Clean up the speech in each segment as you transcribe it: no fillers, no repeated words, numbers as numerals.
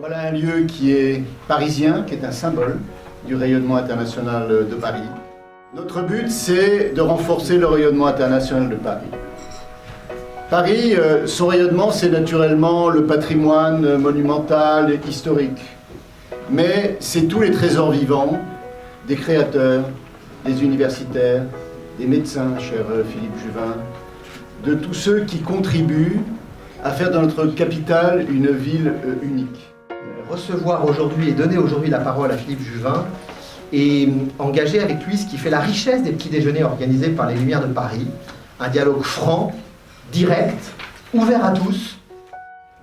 Voilà un lieu qui est parisien, qui est un symbole du rayonnement international de Paris. Notre but, c'est de renforcer le rayonnement international de Paris. Paris, son rayonnement, c'est naturellement le patrimoine monumental et historique. Mais c'est tous les trésors vivants des créateurs, des universitaires, des médecins, cher Philippe Juvin, de tous ceux qui contribuent à faire de notre capitale une ville unique. Recevoir aujourd'hui et donner aujourd'hui la parole à Philippe Juvin et engager avec lui ce qui fait la richesse des petits déjeuners organisés par les Lumières de Paris, un dialogue franc, direct, ouvert à tous.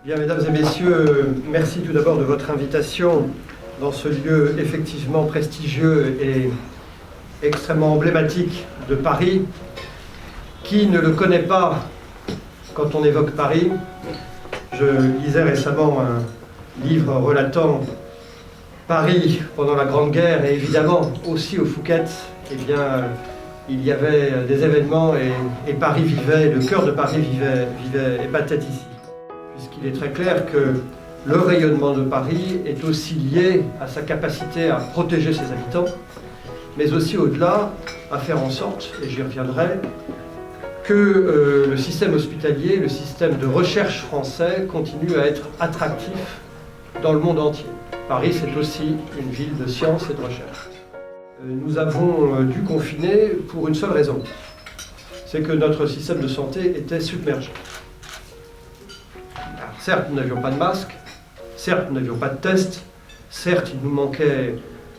Bien, mesdames et messieurs, merci tout d'abord de votre invitation dans ce lieu effectivement prestigieux et extrêmement emblématique de Paris. Qui ne le connaît pas quand on évoque Paris? Je lisais récemment un livre relatant Paris pendant la Grande Guerre et évidemment aussi au Fouquet. Eh bien, il y avait des événements et Paris vivait, le cœur de Paris vivait et battait ici. Puisqu'il est très clair que le rayonnement de Paris est aussi lié à sa capacité à protéger ses habitants, mais aussi au-delà à faire en sorte, et j'y reviendrai, que le système hospitalier, le système de recherche français continue à être attractif dans le monde entier. Paris, c'est aussi une ville de science et de recherche. Nous avons dû confiner pour une seule raison, c'est que notre système de santé était submergé. Alors, certes, nous n'avions pas de masques, certes, nous n'avions pas de tests, certes, il nous manquait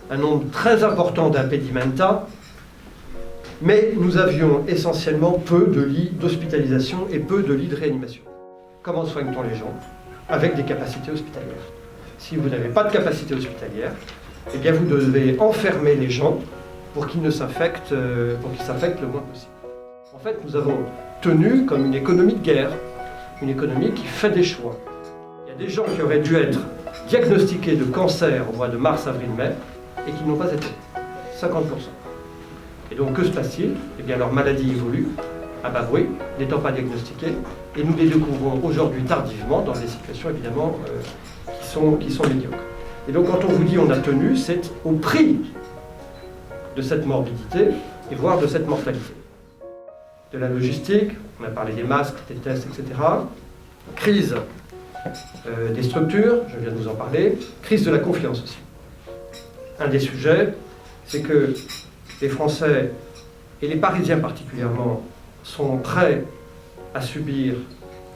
un nombre très important d'impedimenta, mais nous avions essentiellement peu de lits d'hospitalisation et peu de lits de réanimation. Comment soigne-t-on les gens? Avec des capacités hospitalières. Si vous n'avez pas de capacité hospitalière, eh bien vous devez enfermer les gens pour qu'ils s'infectent le moins possible. En fait, nous avons tenu comme une économie de guerre, une économie qui fait des choix. Il y a des gens qui auraient dû être diagnostiqués de cancer au mois de mars, avril, mai, et qui n'ont pas été. 50%. Et donc, que se passe-t-il? Eh bien, leur maladie évolue, à bas bruit, n'étant pas diagnostiquée, et nous les découvrons aujourd'hui tardivement dans des situations, évidemment, qui sont médiocres. Et donc, quand on vous dit on a tenu, c'est au prix de cette morbidité, et voire de cette mortalité. De la logistique, on a parlé des masques, des tests, etc. Crise des structures, je viens de vous en parler. Crise de la confiance aussi. Un des sujets, c'est que les Français, et les Parisiens particulièrement, sont prêts à subir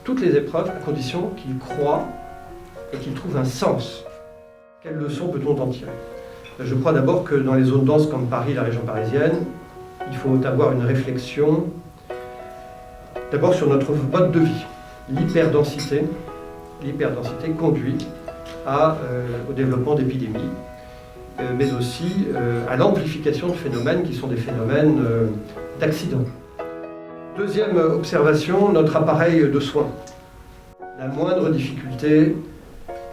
toutes les épreuves à condition qu'ils croient et qu'ils trouvent un sens. Quelles leçons peut-on en tirer? Je crois d'abord que dans les zones denses comme Paris, la région parisienne, il faut avoir une réflexion d'abord sur notre mode de vie. L'hyperdensité conduit au développement d'épidémies, mais aussi à l'amplification de phénomènes qui sont des phénomènes d'accidents. Deuxième observation, notre appareil de soins. La moindre difficulté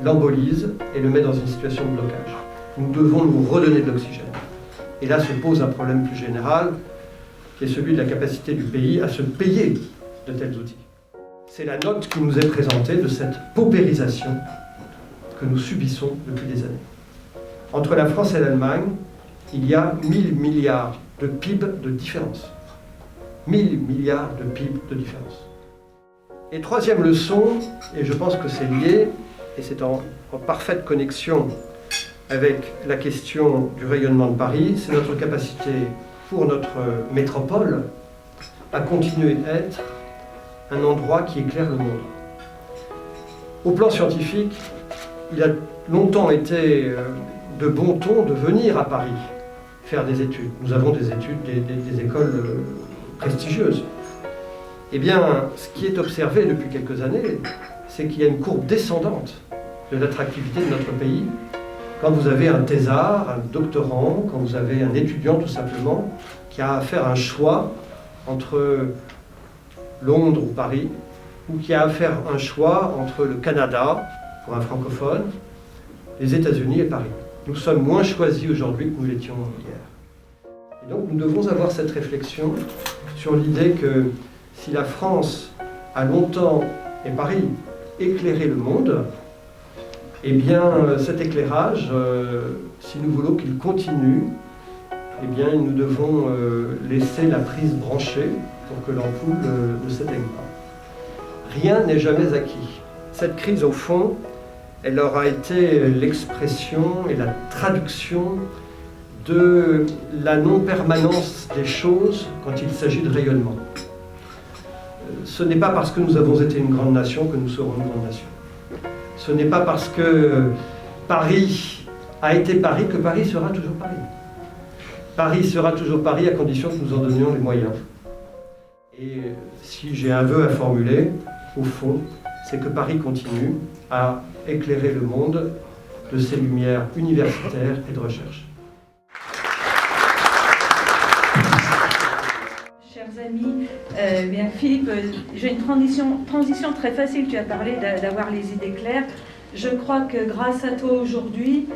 l'embolise et le met dans une situation de blocage. Nous devons nous redonner de l'oxygène. Et là se pose un problème plus général, qui est celui de la capacité du pays à se payer de tels outils. C'est la note qui nous est présentée de cette paupérisation que nous subissons depuis des années. Entre la France et l'Allemagne, il y a 1000 milliards de PIB de différence. 1000 milliards de PIB de différence. Et troisième leçon, et je pense que c'est lié, et c'est en parfaite connexion avec la question du rayonnement de Paris, c'est notre capacité pour notre métropole à continuer à être un endroit qui éclaire le monde. Au plan scientifique, il a longtemps été de bon ton de venir à Paris faire des études. Nous avons des études, des écoles prestigieuses. Eh bien, ce qui est observé depuis quelques années, c'est qu'il y a une courbe descendante de l'attractivité de notre pays. Quand vous avez un thésard, un doctorant, quand vous avez un étudiant tout simplement, qui a à faire un choix entre Londres ou Paris, ou qui a à faire un choix entre le Canada, pour un francophone, les États-Unis et Paris. Nous sommes moins choisis aujourd'hui que nous l'étions hier. Et donc nous devons avoir cette réflexion sur l'idée que si la France a longtemps, et Paris, éclairé le monde, Eh bien, cet éclairage, si nous voulons qu'il continue, eh bien, nous devons laisser la prise branchée pour que l'ampoule ne s'éteigne pas. Rien n'est jamais acquis. Cette crise, au fond, elle aura été l'expression et la traduction de la non-permanence des choses quand il s'agit de rayonnement. Ce n'est pas parce que nous avons été une grande nation que nous serons une grande nation. Ce n'est pas parce que Paris a été Paris que Paris sera toujours Paris. Paris sera toujours Paris à condition que nous en donnions les moyens. Et si j'ai un vœu à formuler, au fond, c'est que Paris continue à éclairer le monde de ses lumières universitaires et de recherche. Chers amis, bien Philippe, j'ai une transition très facile. Tu as parlé d'avoir les idées claires. Je crois que grâce à toi aujourd'hui,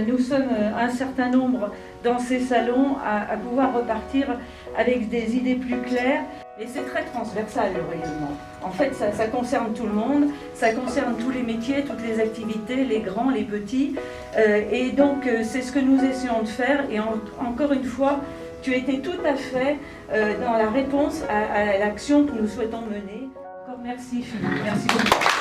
nous sommes un certain nombre dans ces salons à pouvoir repartir avec des idées plus claires. Et c'est très transversal le rayonnement. En fait, ça concerne tout le monde, ça concerne tous les métiers, toutes les activités, les grands, les petits. Et donc, c'est ce que nous essayons de faire. Et encore une fois, tu étais tout à fait dans la réponse à l'action que nous souhaitons mener. Encore merci Philippe, merci beaucoup.